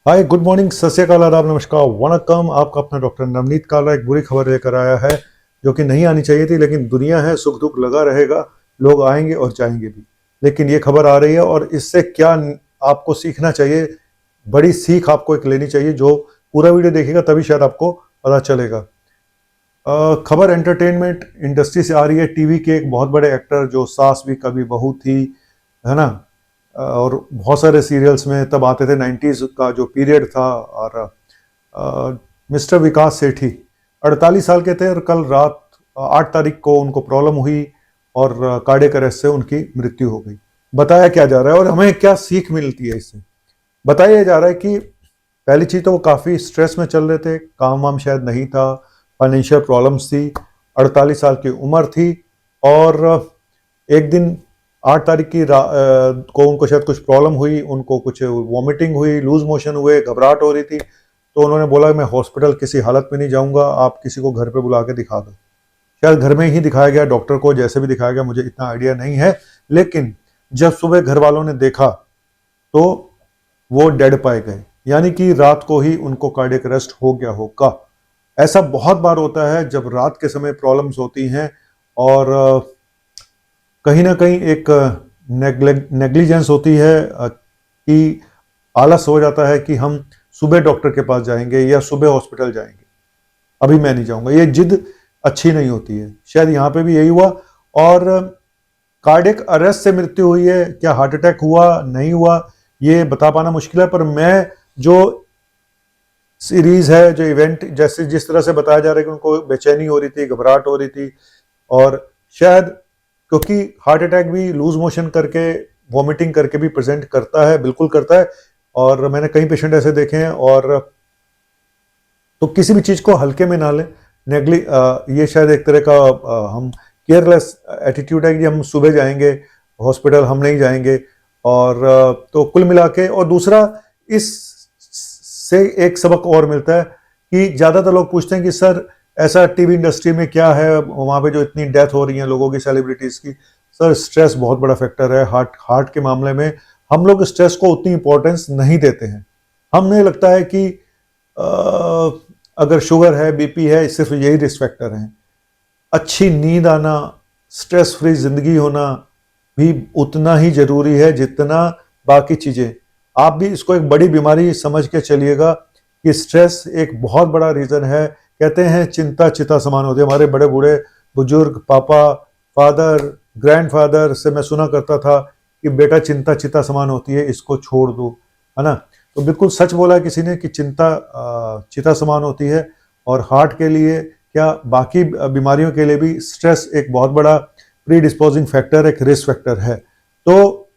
हाय, good morning, सत श्री अकाल, आदाब, नमस्कार, वनकम। आपका अपना डॉक्टर नवनीत काला एक बुरी खबर लेकर आया है जो कि नहीं आनी चाहिए थी, लेकिन दुनिया है, सुख दुख लगा रहेगा, लोग आएंगे और जाएंगे भी। लेकिन ये खबर आ रही है और इससे क्या आपको सीखना चाहिए, बड़ी सीख आपको एक लेनी चाहिए। जो पूरा वीडियो देखिएगा तभी शायद आपको पता चलेगा। खबर एंटरटेनमेंट इंडस्ट्री से आ रही है। टीवी के एक बहुत बड़े एक्टर जो सास भी कभी बहू थी, है ना, और बहुत सारे सीरियल्स में तब आते थे, 90s का जो पीरियड था। और मिस्टर विकास सेठी 48 साल के थे और कल रात 8 तारीख को उनको प्रॉब्लम हुई और कार्डियक अरेस्ट से उनकी मृत्यु हो गई। बताया क्या जा रहा है और हमें क्या सीख मिलती है इससे? बताया जा रहा है कि पहली चीज तो वो काफी स्ट्रेस में चल रहे थे, काम वाम शायद नहीं था, फाइनेंशियल प्रॉब्लम्स थी, 48 साल की उम्र थी। और एक दिन 8 तारीख को उनको शायद कुछ प्रॉब्लम हुई, उनको कुछ वॉमिटिंग हुई, लूज मोशन हुए, घबराहट हो रही थी। तो उन्होंने बोला मैं हॉस्पिटल किसी हालत में नहीं जाऊंगा, आप किसी को घर पे बुला के दिखा दो। शायद घर में ही दिखाया गया, डॉक्टर को जैसे भी दिखाया गया, मुझे इतना आइडिया नहीं है। लेकिन जब सुबह घर वालों ने देखा तो वो डेड पाए गए, यानी कि रात को ही उनको कार्डियक अरेस्ट हो गया होगा। ऐसा बहुत बार होता है जब रात के समय प्रॉब्लम्स होती हैं और कहीं ना कहीं एक नेग्लिजेंस होती है, कि आलस हो जाता है कि हम सुबह डॉक्टर के पास जाएंगे या सुबह हॉस्पिटल जाएंगे, अभी मैं नहीं जाऊंगा। ये जिद अच्छी नहीं होती है। शायद यहाँ पे भी यही हुआ। और कार्डियक अरेस्ट से मृत्यु हुई है, क्या हार्ट अटैक हुआ नहीं हुआ ये बता पाना मुश्किल है। पर मैं जो सीरीज है, जो इवेंट जैसे जिस तरह से बताया जा रहा है कि उनको बेचैनी हो रही थी, घबराहट हो रही थी, और शायद क्योंकि हार्ट अटैक भी लूज मोशन करके, वॉमिटिंग करके भी प्रेजेंट करता है, बिल्कुल करता है। और मैंने कई पेशेंट ऐसे देखे हैं। और तो किसी भी चीज को हल्के में ना लें। ये शायद एक तरह का हम केयरलेस एटीट्यूड है कि हम सुबह जाएंगे हॉस्पिटल, हम नहीं जाएंगे। और तो कुल मिला के, और दूसरा इस से एक सबक और मिलता है कि ज्यादातर लोग पूछते हैं कि सर ऐसा टीवी इंडस्ट्री में क्या है वहां पे जो इतनी डेथ हो रही है लोगों की, सेलिब्रिटीज की। सर स्ट्रेस बहुत बड़ा फैक्टर है। हार्ट के मामले में हम लोग स्ट्रेस को उतनी इंपॉर्टेंस नहीं देते हैं। हमें लगता है कि अगर शुगर है, बीपी है, सिर्फ यही रिस्क फैक्टर हैं। अच्छी नींद आना, स्ट्रेस फ्री जिंदगी होना भी उतना ही जरूरी है जितना बाकी चीजें। आप भी इसको एक बड़ी बीमारी समझ के चलिएगा कि स्ट्रेस एक बहुत बड़ा रीजन है। कहते हैं चिंता चिता समान होती है। हमारे बड़े बूढ़े बुजुर्ग, पापा, फादर, ग्रैंडफादर से मैं सुना करता था कि बेटा चिंता चिता समान होती है, इसको छोड़ दो, है ना। तो बिल्कुल सच बोला किसी ने कि चिंता चिता समान होती है। और हार्ट के लिए क्या, बाकी बीमारियों के लिए भी स्ट्रेस एक बहुत बड़ा प्री डिस्पोजिंग फैक्टर, एक रिस्क फैक्टर है। तो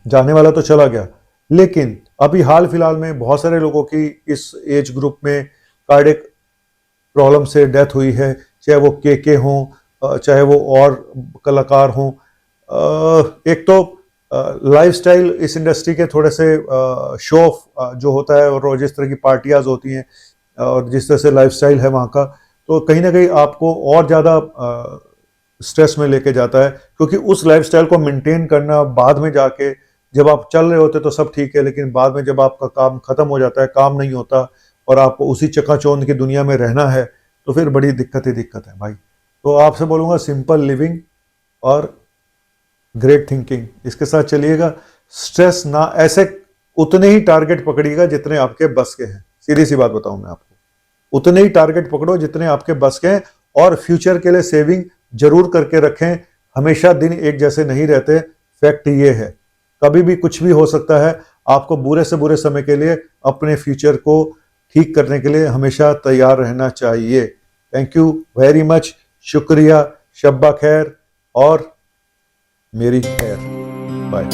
जाने वाला तो चला गया, लेकिन अभी हाल फिलहाल में बहुत सारे लोगों की इस एज ग्रुप में कार्डियक प्रॉब्लम से डेथ हुई है। चाहे वो के हों, चाहे वो और कलाकार हों। एक तो लाइफस्टाइल इस इंडस्ट्री के थोड़े से शो ऑफ जो होता है, और जिस तरह की पार्टियां होती हैं और जिस तरह से लाइफस्टाइल है वहाँ का, तो कहीं ना कहीं आपको और ज़्यादा स्ट्रेस में लेके जाता है। क्योंकि उस लाइफस्टाइल को मेंटेन करना, बाद में जाके जब आप चल रहे होते तो सब ठीक है, लेकिन बाद में जब आपका काम खत्म हो जाता है, काम नहीं होता और आपको उसी चकाचौंध की दुनिया में रहना है, तो फिर बड़ी दिक्कत ही दिक्कत है भाई। तो आपसे बोलूँगा सिंपल लिविंग और ग्रेट थिंकिंग, इसके साथ चलिएगा। स्ट्रेस ना, ऐसे उतने ही टारगेट पकड़िएगा जितने आपके बस के हैं। सीधी सी बात बताऊं मैं आपको, उतने ही टारगेट पकड़ो जितने आपके बस के हैं। और फ्यूचर के लिए सेविंग जरूर करके रखें। हमेशा दिन एक जैसे नहीं रहते, फैक्ट ये है। कभी भी कुछ भी हो सकता है। आपको बुरे से बुरे समय के लिए अपने फ्यूचर को ठीक करने के लिए हमेशा तैयार रहना चाहिए। थैंक यू वेरी मच, शुक्रिया, शब्बा खैर और मेरी खैर, बाय।